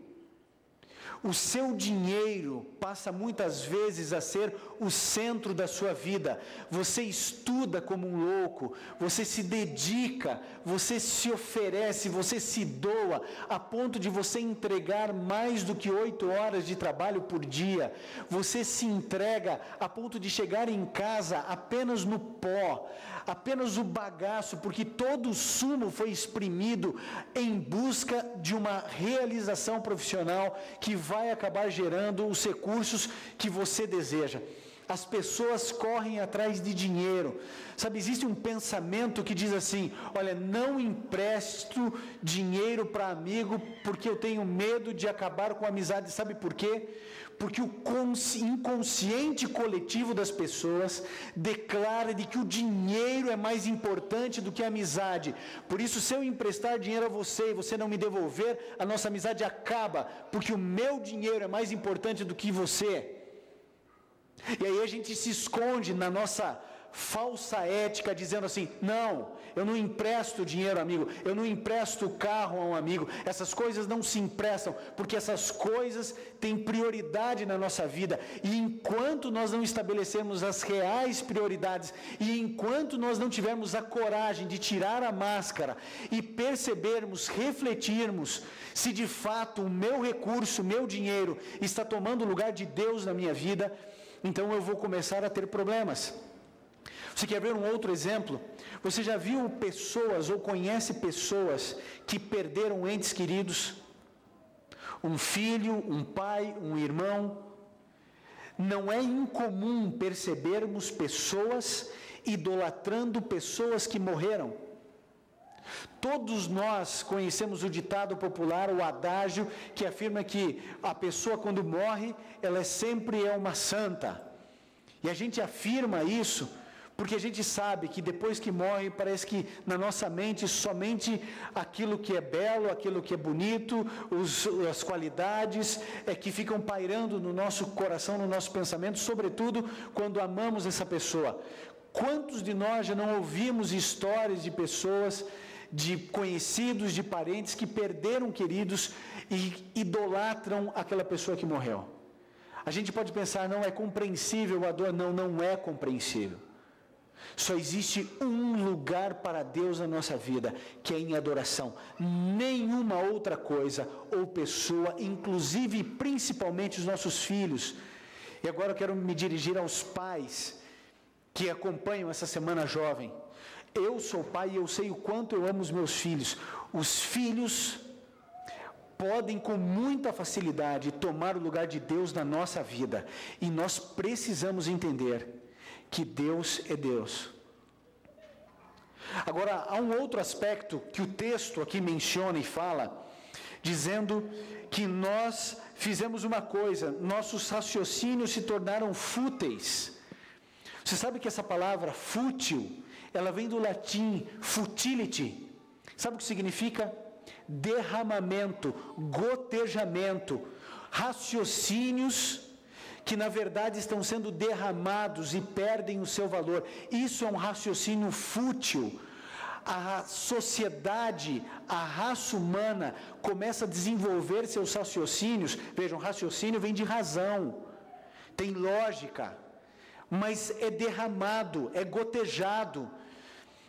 O seu dinheiro passa muitas vezes a ser o centro da sua vida. Você estuda como um louco, você se dedica, você se oferece, você se doa, a ponto de você entregar mais do que 8 horas de trabalho por dia. Você se entrega a ponto de chegar em casa apenas no pó, apenas o bagaço, porque todo o sumo foi exprimido em busca de uma realização profissional que vai acabar gerando os recursos que você deseja. As pessoas correm atrás de dinheiro. Sabe, existe um pensamento que diz assim: olha, não empresto dinheiro para amigo porque eu tenho medo de acabar com a amizade. Sabe por quê? Porque o inconsciente coletivo das pessoas declara de que o dinheiro é mais importante do que a amizade. Por isso, se eu emprestar dinheiro a você e você não me devolver, a nossa amizade acaba, porque o meu dinheiro é mais importante do que você. E aí a gente se esconde na nossa falsa ética, dizendo assim: não, eu não empresto dinheiro, amigo, eu não empresto carro a um amigo, essas coisas não se emprestam, porque essas coisas têm prioridade na nossa vida, e enquanto nós não estabelecermos as reais prioridades, e enquanto nós não tivermos a coragem de tirar a máscara e percebermos, refletirmos, se de fato o meu recurso, o meu dinheiro está tomando o lugar de Deus na minha vida, então eu vou começar a ter problemas. Você quer ver um outro exemplo? Você já viu pessoas ou conhece pessoas que perderam entes queridos? Um filho, um pai, um irmão? Não é incomum percebermos pessoas idolatrando pessoas que morreram. Todos nós conhecemos o ditado popular, o adágio, que afirma que a pessoa quando morre, ela sempre é uma santa. E a gente afirma isso porque a gente sabe que depois que morre, parece que na nossa mente somente aquilo que é belo, aquilo que é bonito, as qualidades que ficam pairando no nosso coração, no nosso pensamento, sobretudo quando amamos essa pessoa. Quantos de nós já não ouvimos histórias de pessoas, de conhecidos, de parentes que perderam queridos e idolatram aquela pessoa que morreu? A gente pode pensar, não é compreensível a dor. Não, não é compreensível. Só existe um lugar para Deus na nossa vida, que é em adoração. Nenhuma outra coisa ou pessoa, inclusive e principalmente os nossos filhos. E agora eu quero me dirigir aos pais que acompanham essa Semana Jovem. Eu sou pai e eu sei o quanto eu amo os meus filhos. Os filhos podem com muita facilidade tomar o lugar de Deus na nossa vida. E nós precisamos entender que Deus é Deus. Agora, há um outro aspecto que o texto aqui menciona e fala, dizendo que nós fizemos uma coisa, nossos raciocínios se tornaram fúteis. Você sabe que essa palavra fútil, ela vem do latim futility. Sabe o que significa? Derramamento, gotejamento, raciocínios que na verdade estão sendo derramados e perdem o seu valor. Isso é um raciocínio fútil. A sociedade, a raça humana começa a desenvolver seus raciocínios. Vejam, raciocínio vem de razão, tem lógica, mas é derramado, é gotejado.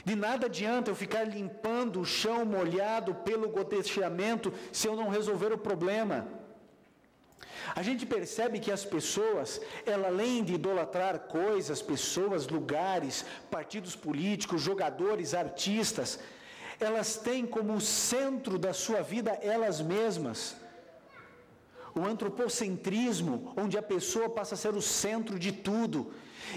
De nada adianta eu ficar limpando o chão molhado pelo gotejamento se eu não resolver o problema. A gente percebe que as pessoas, além de idolatrar coisas, pessoas, lugares, partidos políticos, jogadores, artistas, elas têm como centro da sua vida elas mesmas. O antropocentrismo, onde a pessoa passa a ser o centro de tudo.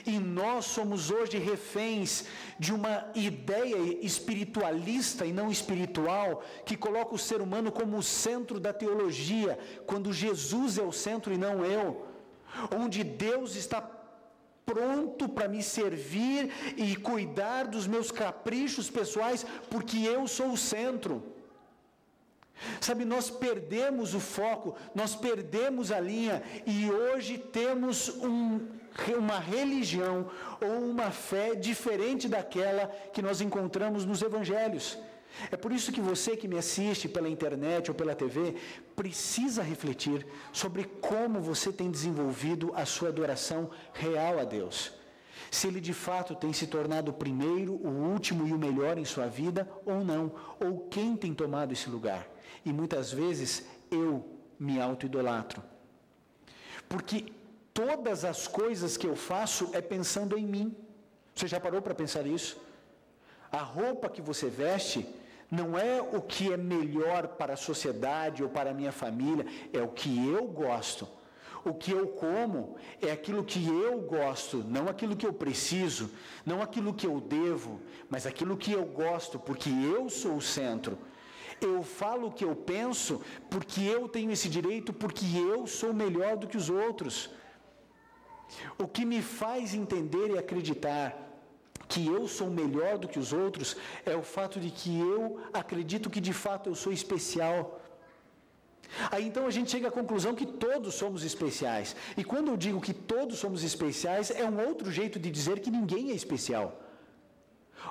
E nós somos hoje reféns de uma ideia espiritualista e não espiritual, que coloca o ser humano como o centro da teologia, quando Jesus é o centro e não eu. Onde Deus está pronto para me servir e cuidar dos meus caprichos pessoais, porque eu sou o centro. Sabe, nós perdemos o foco, nós perdemos a linha e hoje temos uma religião ou uma fé diferente daquela que nós encontramos nos evangelhos. É por isso que você que me assiste pela internet ou pela TV precisa refletir sobre como você tem desenvolvido a sua adoração real a Deus. Se Ele de fato tem se tornado o primeiro, o último e o melhor em sua vida ou não, ou quem tem tomado esse lugar. E muitas vezes eu me auto-idolatro. Porque todas as coisas que eu faço é pensando em mim. Você já parou para pensar isso? A roupa que você veste não é o que é melhor para a sociedade ou para a minha família, é o que eu gosto. O que eu como é aquilo que eu gosto, não aquilo que eu preciso, não aquilo que eu devo, mas aquilo que eu gosto, porque eu sou o centro. Eu falo o que eu penso porque eu tenho esse direito, porque eu sou melhor do que os outros. O que me faz entender e acreditar que eu sou melhor do que os outros é o fato de que eu acredito que de fato eu sou especial. Aí então a gente chega à conclusão que todos somos especiais. E quando eu digo que todos somos especiais, é um outro jeito de dizer que ninguém é especial.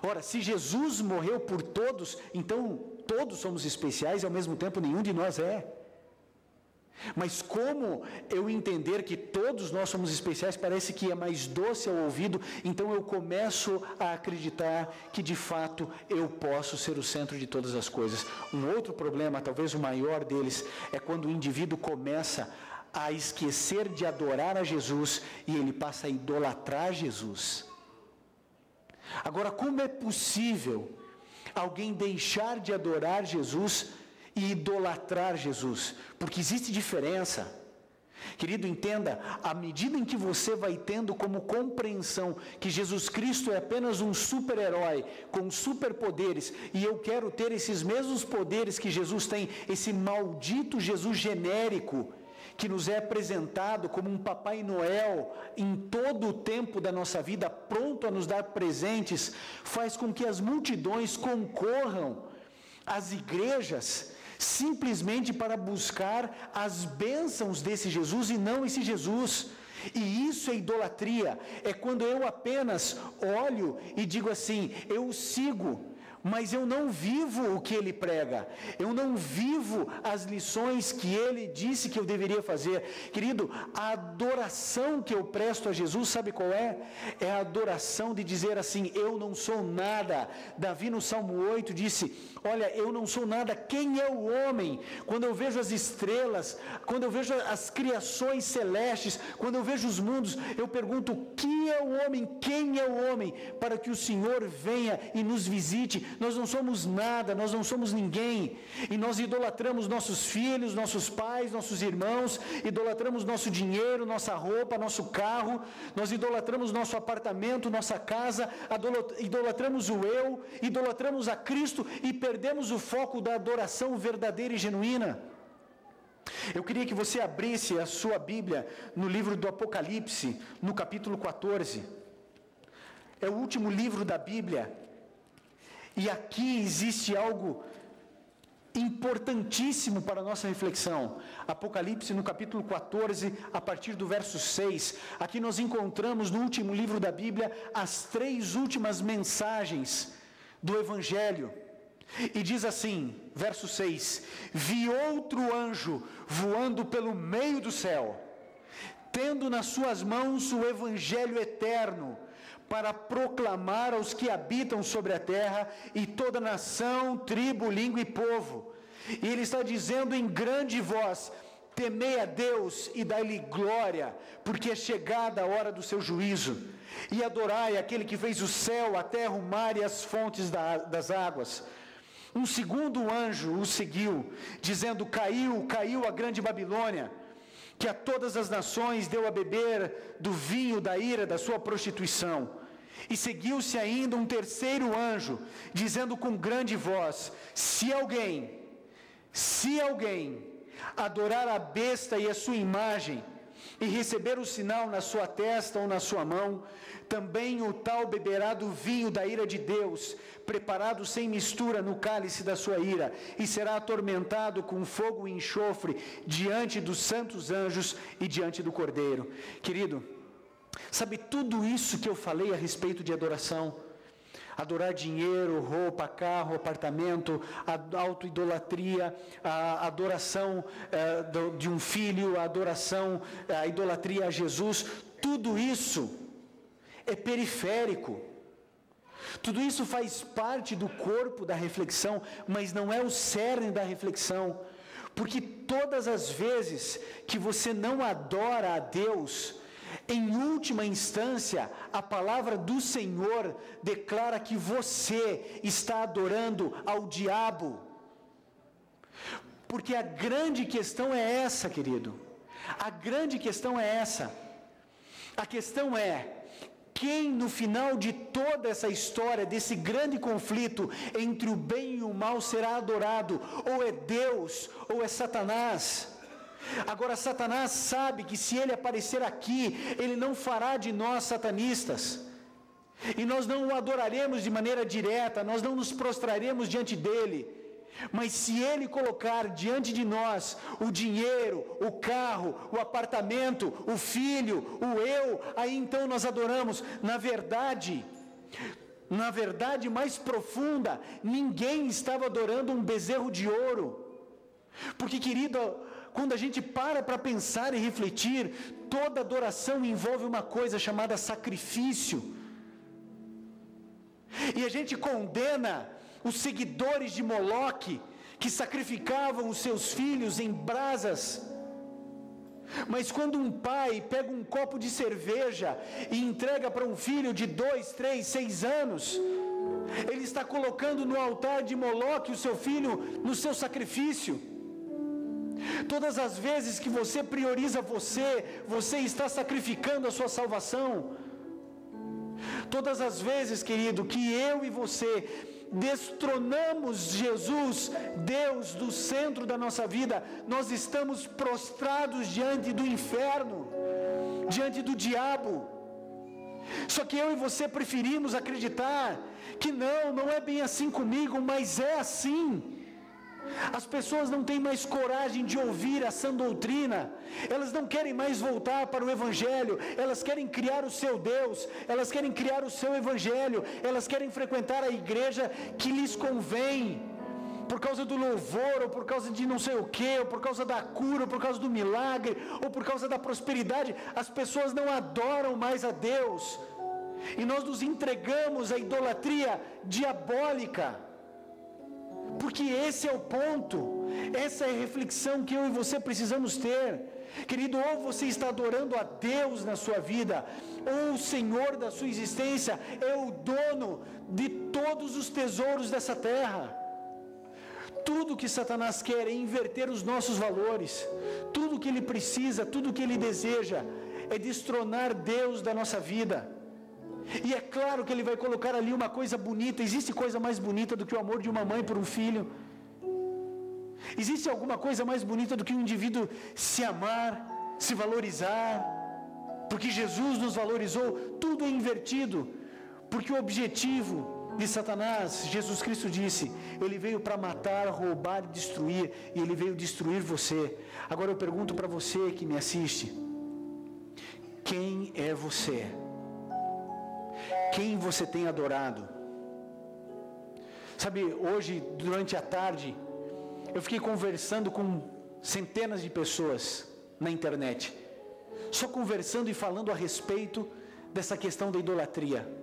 Ora, se Jesus morreu por todos, então todos somos especiais e ao mesmo tempo nenhum de nós é. Mas como eu entender que todos nós somos especiais parece que é mais doce ao ouvido, então eu começo a acreditar que de fato eu posso ser o centro de todas as coisas. Um outro problema, talvez o maior deles, é quando o indivíduo começa a esquecer de adorar a Jesus e ele passa a idolatrar Jesus. Agora, como é possível alguém deixar de adorar Jesus e idolatrar Jesus? Porque existe diferença. Querido, entenda, à medida em que você vai tendo como compreensão que Jesus Cristo é apenas um super-herói com superpoderes, e eu quero ter esses mesmos poderes que Jesus tem, esse maldito Jesus genérico, que nos é apresentado como um Papai Noel em todo o tempo da nossa vida, pronto a nos dar presentes, faz com que as multidões concorram às igrejas simplesmente para buscar as bênçãos desse Jesus e não esse Jesus. E isso é idolatria, é quando eu apenas olho e digo assim, eu sigo mas eu não vivo o que ele prega, eu não vivo as lições que ele disse que eu deveria fazer. Querido, a adoração que eu presto a Jesus, sabe qual é? É a adoração de dizer assim: eu não sou nada. Davi no Salmo 8 disse: olha, eu não sou nada, quem é o homem? Quando eu vejo as estrelas, quando eu vejo as criações celestes, quando eu vejo os mundos, eu pergunto: que é o homem? Quem é o homem? Para que o Senhor venha e nos visite. Nós não somos nada, nós não somos ninguém, e nós idolatramos nossos filhos, nossos pais, nossos irmãos, idolatramos nosso dinheiro, nossa roupa, nosso carro, nós idolatramos nosso apartamento, nossa casa, idolatramos o eu, idolatramos a Cristo e perdemos o foco da adoração verdadeira e genuína. Eu queria que você abrisse a sua Bíblia no livro do Apocalipse, no capítulo 14. É o último livro da Bíblia. E aqui existe algo importantíssimo para a nossa reflexão. Apocalipse no capítulo 14, a partir do verso 6. Aqui nós encontramos no último livro da Bíblia as 3 últimas mensagens do Evangelho. E diz assim, verso 6: vi outro anjo voando pelo meio do céu, tendo nas suas mãos o Evangelho eterno, para proclamar aos que habitam sobre a terra e toda nação, tribo, língua e povo. E ele está dizendo em grande voz: temei a Deus e dai-lhe glória, porque é chegada a hora do seu juízo. E adorai aquele que fez o céu, a terra, o mar e as fontes das águas. Um segundo anjo o seguiu, dizendo: caiu a grande Babilônia, que a todas as nações deu a beber do vinho da ira da sua prostituição. E seguiu-se ainda um terceiro anjo, dizendo com grande voz: se alguém adorar a besta e a sua imagem, e receber o sinal na sua testa ou na sua mão, também o tal beberá do vinho da ira de Deus, preparado sem mistura no cálice da sua ira, e será atormentado com fogo e enxofre diante dos santos anjos e diante do Cordeiro. Querido, sabe tudo isso que eu falei a respeito de adoração? Adorar dinheiro, roupa, carro, apartamento, a autoidolatria, a adoração de um filho, a adoração, a idolatria a Jesus, tudo isso é periférico. Tudo isso faz parte do corpo da reflexão, mas não é o cerne da reflexão. Porque todas as vezes que você não adora a Deus, em última instância, a palavra do Senhor declara que você está adorando ao diabo. Porque a grande questão é essa, querido. A grande questão é essa. A questão é: quem no final de toda essa história, desse grande conflito entre o bem e o mal, será adorado? Ou é Deus, ou é Satanás? Agora, Satanás sabe que se ele aparecer aqui, ele não fará de nós satanistas. E nós não o adoraremos de maneira direta, nós não nos prostraremos diante dele. Mas se ele colocar diante de nós o dinheiro, o carro, o apartamento, o filho, o eu, aí então nós adoramos. Na verdade mais profunda, ninguém estava adorando um bezerro de ouro. Porque, querido, quando a gente para pensar e refletir, toda adoração envolve uma coisa chamada sacrifício. E a gente condena os seguidores de Moloque, que sacrificavam os seus filhos em brasas. Mas quando um pai pega um copo de cerveja e entrega para um filho de 2, 3, 6 anos, ele está colocando no altar de Moloque o seu filho no seu sacrifício. Todas as vezes que você prioriza você está sacrificando a sua salvação. Todas as vezes, querido, que eu e você destronamos Jesus, Deus, do centro da nossa vida, nós estamos prostrados diante do inferno, diante do diabo. Só que eu e você preferimos acreditar que não é bem assim comigo, mas é assim. As pessoas não têm mais coragem de ouvir a sã doutrina, elas não querem mais voltar para o Evangelho, elas querem criar o seu Deus, elas querem criar o seu Evangelho, elas querem frequentar a igreja que lhes convém, por causa do louvor, ou por causa de não sei o que, ou por causa da cura, ou por causa do milagre, ou por causa da prosperidade. As pessoas não adoram mais a Deus, e nós nos entregamos à idolatria diabólica, porque esse é o ponto, essa é a reflexão que eu e você precisamos ter. Querido, ou você está adorando a Deus na sua vida, ou o Senhor da sua existência é o dono de todos os tesouros dessa terra. Tudo que Satanás quer é inverter os nossos valores. Tudo que ele precisa, tudo que ele deseja é destronar Deus da nossa vida. E é claro que ele vai colocar ali uma coisa bonita. Existe coisa mais bonita do que o amor de uma mãe por um filho? Existe alguma coisa mais bonita do que um indivíduo se amar, se valorizar? Porque Jesus nos valorizou. Tudo é invertido, porque o objetivo de Satanás, Jesus Cristo disse, ele veio para matar, roubar e destruir, e ele veio destruir você. Agora eu pergunto para você que me assiste, quem é você? Quem você tem adorado? Sabe, hoje, durante a tarde, eu fiquei conversando com centenas de pessoas na internet, só conversando e falando a respeito dessa questão da idolatria.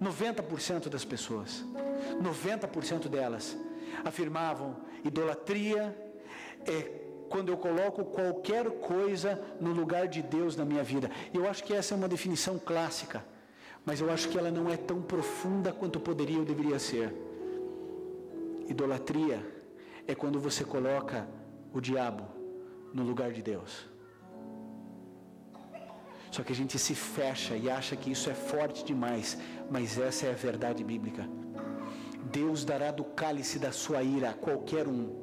90% das pessoas, 90% delas afirmavam: idolatria é quando eu coloco qualquer coisa no lugar de Deus na minha vida. E eu acho que essa é uma definição clássica, mas eu acho que ela não é tão profunda quanto poderia ou deveria ser. Idolatria é quando você coloca o diabo no lugar de Deus. Só que a gente se fecha e acha que isso é forte demais, mas essa é a verdade bíblica. Deus dará do cálice da sua ira a qualquer um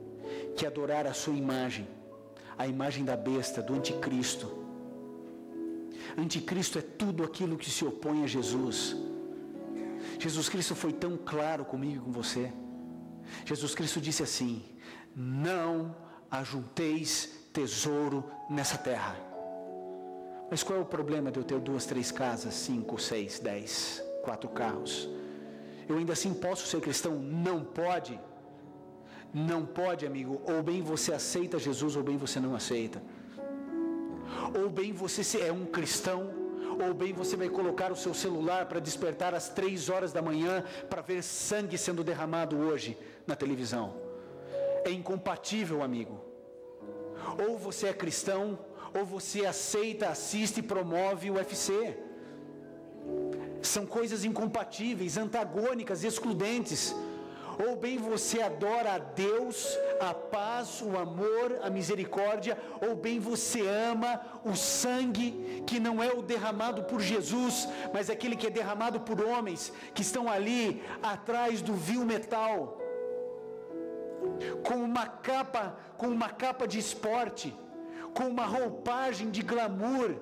que adorar a sua imagem, a imagem da besta, do anticristo. Anticristo é tudo aquilo que se opõe a Jesus. Jesus Cristo foi tão claro comigo e com você. Jesus Cristo disse assim: não ajunteis tesouro nessa terra. Mas qual é o problema de eu ter 2, 3 casas, 5, 6, 10, 4 carros? Eu ainda assim posso ser cristão? Não pode. Não pode, amigo. Ou bem você aceita Jesus, ou bem você não aceita. Ou bem você é um cristão, ou bem você vai colocar o seu celular para despertar às 3 horas da manhã para ver sangue sendo derramado hoje na televisão. É incompatível, amigo. Ou você é cristão, ou você aceita, assiste e promove o UFC. São coisas incompatíveis, antagônicas, excludentes. Ou bem você adora a Deus, a paz, o amor, a misericórdia, ou bem você ama o sangue que não é o derramado por Jesus, mas aquele que é derramado por homens que estão ali atrás do vil metal, com uma capa de esporte, com uma roupagem de glamour,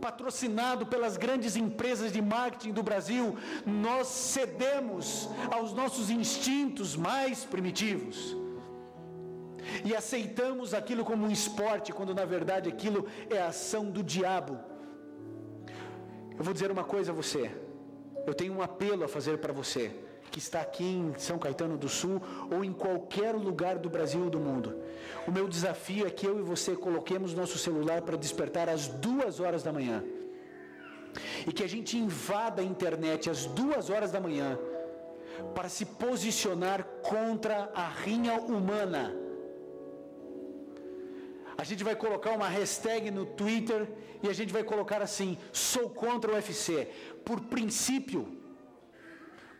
patrocinado pelas grandes empresas de marketing do Brasil. Nós cedemos aos nossos instintos mais primitivos e aceitamos aquilo como um esporte, quando na verdade aquilo é a ação do diabo. Eu vou dizer uma coisa a você, eu tenho um apelo a fazer para você que está aqui em São Caetano do Sul ou em qualquer lugar do Brasil ou do mundo. O meu desafio é que eu e você coloquemos nosso celular para despertar às 2 horas da manhã e que a gente invada a internet às 2 horas da manhã para se posicionar contra a rinha humana. A gente vai colocar uma hashtag no Twitter e a gente vai colocar assim: sou contra o UFC, por princípio,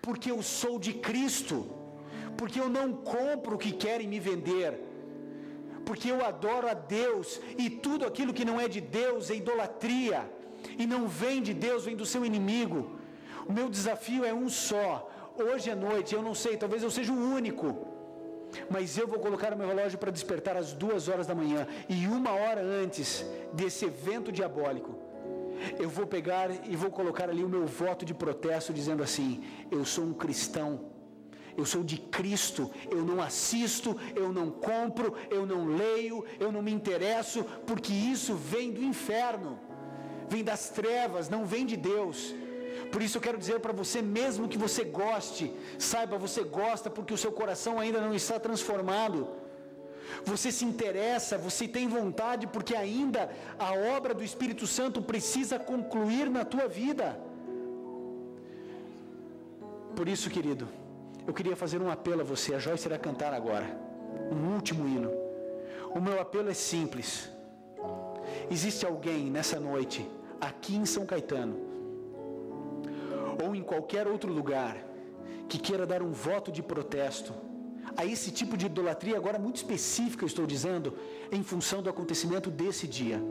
porque eu sou de Cristo, porque eu não compro o que querem me vender, porque eu adoro a Deus, e tudo aquilo que não é de Deus é idolatria, e não vem de Deus, vem do seu inimigo. O meu desafio é um só. Hoje à noite, eu não sei, talvez eu seja o único, mas eu vou colocar o meu relógio para despertar às 2 horas da manhã, e 1 hora antes desse evento diabólico, eu vou pegar e vou colocar ali o meu voto de protesto, dizendo assim: eu sou um cristão, eu sou de Cristo, eu não assisto, eu não compro, eu não leio, eu não me interesso, porque isso vem do inferno, vem das trevas, não vem de Deus. Por isso eu quero dizer para você, mesmo que você goste, saiba, você gosta porque o seu coração ainda não está transformado. Você se interessa, você tem vontade porque ainda a obra do Espírito Santo precisa concluir na tua vida. Por isso, querido, eu queria fazer um apelo a você. A Joyce irá cantar agora um último hino. O meu apelo é simples. Existe alguém nessa noite, aqui em São Caetano, ou em qualquer outro lugar, que queira dar um voto de protesto a esse tipo de idolatria, agora muito específica, eu estou dizendo, em função do acontecimento desse dia,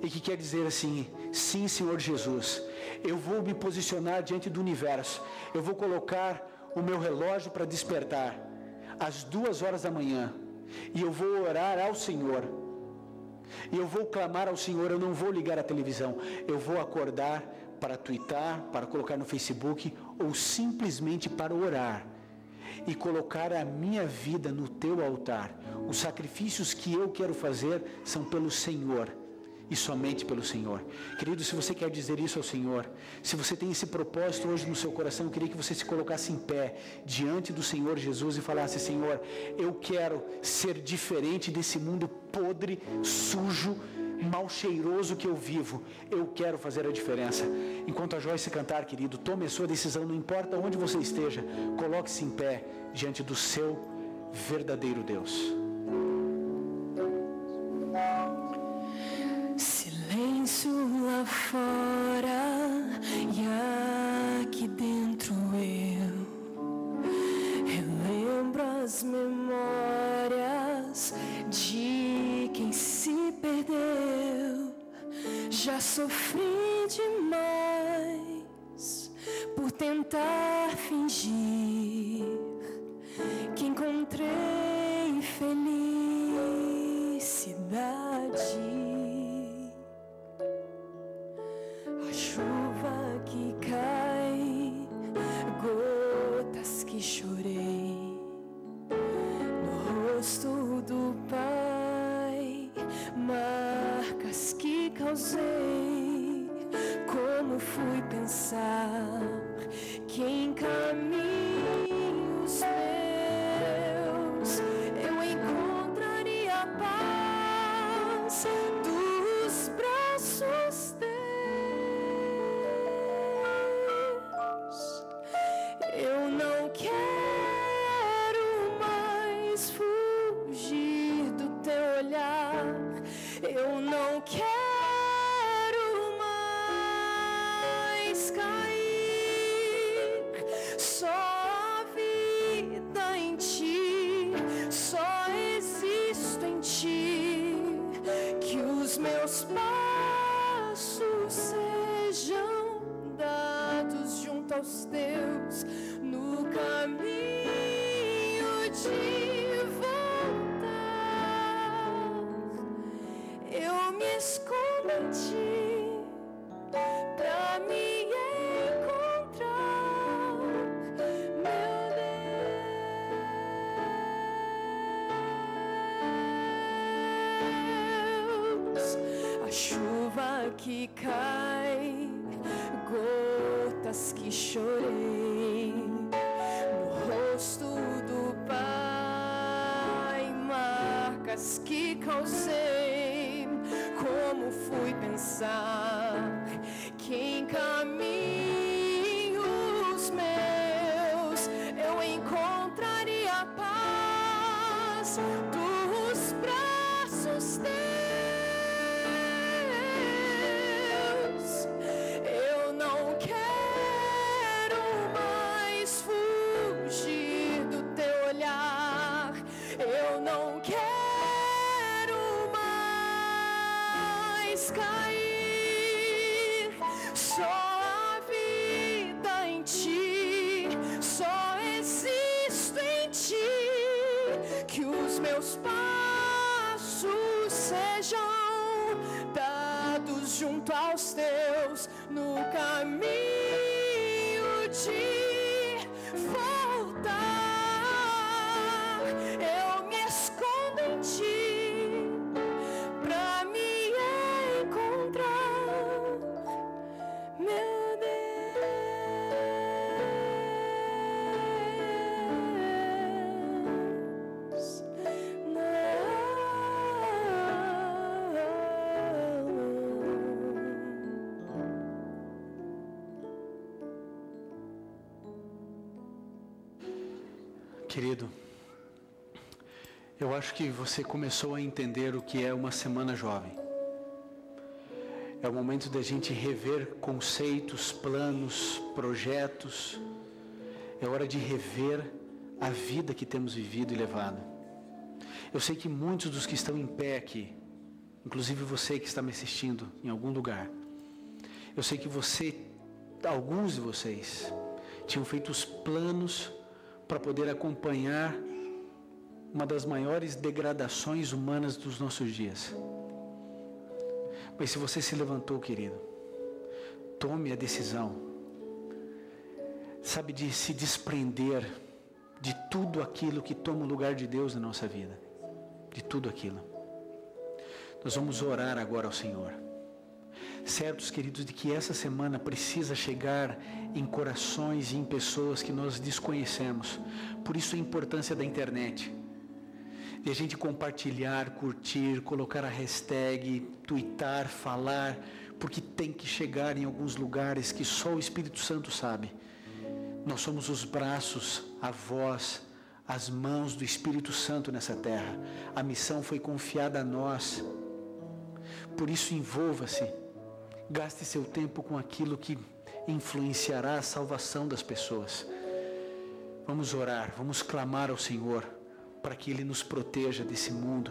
e que quer dizer assim: sim, Senhor Jesus, eu vou me posicionar diante do universo, eu vou colocar o meu relógio para despertar às 2h da manhã, e eu vou orar ao Senhor, e eu vou clamar ao Senhor. Eu não vou ligar a televisão, eu vou acordar para twittar, para colocar no Facebook, ou simplesmente para orar e colocar a minha vida no teu altar. Os sacrifícios que eu quero fazer são pelo Senhor e somente pelo Senhor. Querido, se você quer dizer isso ao Senhor, se você tem esse propósito hoje no seu coração, eu queria que você se colocasse em pé diante do Senhor Jesus e falasse: Senhor, eu quero ser diferente desse mundo podre, sujo, mal cheiroso que eu vivo. Eu quero fazer a diferença. Enquanto a Joyce cantar, querido, tome a sua decisão, não importa onde você esteja, coloque-se em pé diante do seu verdadeiro Deus. Silêncio lá fora e aqui dentro eu relembro as memórias de quem se perdeu. Já sofri demais por tentar fingir que encontrei felicidade. A chuva que cai, gotas que chorei no rosto do Pai, marcas que causei. Como fui pensar que em caminhos meus eu encontraria paz dos braços teus? Eu não quero mais fugir do teu olhar. Eu não quero mais cair. Só a vida em ti, só existo em ti. Que os meus passos sejam dados junto aos teus, no caminho de voltar. Eu me escondo em ti pra me encontrar, meu Deus. A chuva que cai, gotas que chorei no rosto do Pai, marcas que causei. Como fui pensar que em caminhos meus eu encontraria paz dos braços teus? Eu não quero mais fugir do teu olhar. Eu não quero mais cair. Só a vida em ti, só existo em ti. Que os meus passos sejam dados junto aos teus, no caminho de voltar. Querido, eu acho que você começou a entender o que é uma semana jovem. É o momento da gente rever conceitos, planos, projetos. É hora de rever a vida que temos vivido e levado. Eu sei que muitos dos que estão em pé aqui, inclusive você que está me assistindo em algum lugar, eu sei que alguns de vocês, tinham feito os planos para poder acompanhar uma das maiores degradações humanas dos nossos dias. Mas se você se levantou, querido, tome a decisão, sabe, de se desprender de tudo aquilo que toma o lugar de Deus na nossa vida, de tudo aquilo. Nós vamos orar agora ao Senhor, certos, queridos, de que essa semana precisa chegar em corações e em pessoas que nós desconhecemos. Por isso a importância da internet, de a gente compartilhar, curtir, colocar a hashtag, twittar, falar, porque tem que chegar em alguns lugares que só o Espírito Santo sabe. Nós somos os braços, a voz, as mãos do Espírito Santo nessa terra. A missão foi confiada a nós. Por isso envolva-se, gaste seu tempo com aquilo que influenciará a salvação das pessoas. Vamos orar, vamos clamar ao Senhor para que Ele nos proteja desse mundo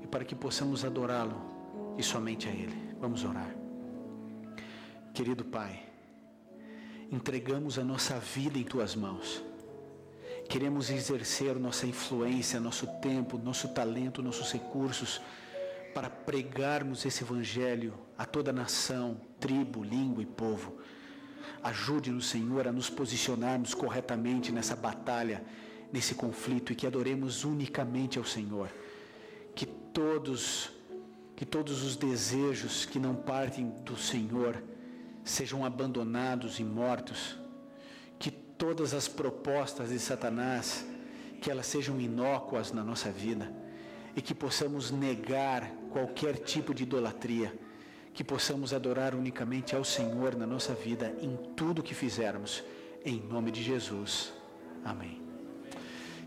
e para que possamos adorá-lo e somente a Ele. Vamos orar. Querido Pai, entregamos a nossa vida em Tuas mãos. Queremos exercer nossa influência, nosso tempo, nosso talento, nossos recursos para pregarmos esse Evangelho a toda nação, tribo, língua e povo. Ajude-nos, Senhor, a nos posicionarmos corretamente nessa batalha, nesse conflito, e que adoremos unicamente ao Senhor. Que todos os desejos que não partem do Senhor sejam abandonados e mortos. Que todas as propostas de Satanás, que elas sejam inócuas na nossa vida, e que possamos negar qualquer tipo de idolatria, que possamos adorar unicamente ao Senhor na nossa vida, em tudo que fizermos, em nome de Jesus. Amém.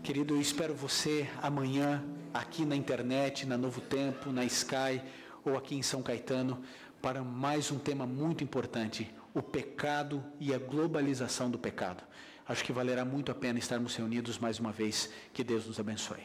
Querido, eu espero você amanhã, aqui na internet, na Novo Tempo, na Sky, ou aqui em São Caetano, para mais um tema muito importante, o pecado e a globalização do pecado. Acho que valerá muito a pena estarmos reunidos mais uma vez. Que Deus nos abençoe.